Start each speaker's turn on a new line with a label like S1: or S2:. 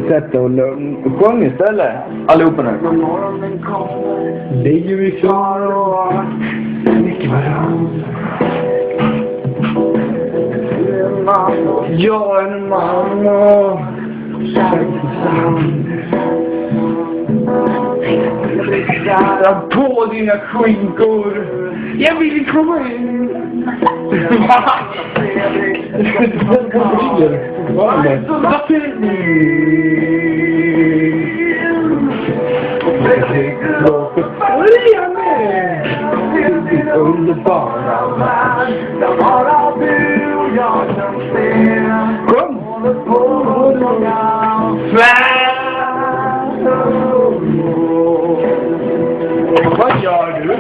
S1: Sätt och sjung istället. Allihopa nu. Ligger vi kvar och mycket varandra. Jag är en man och sätta på dina skinkor. Jag vill komma in. Underbara värld, där bara du och jag kan se. Kom! Vad gör du?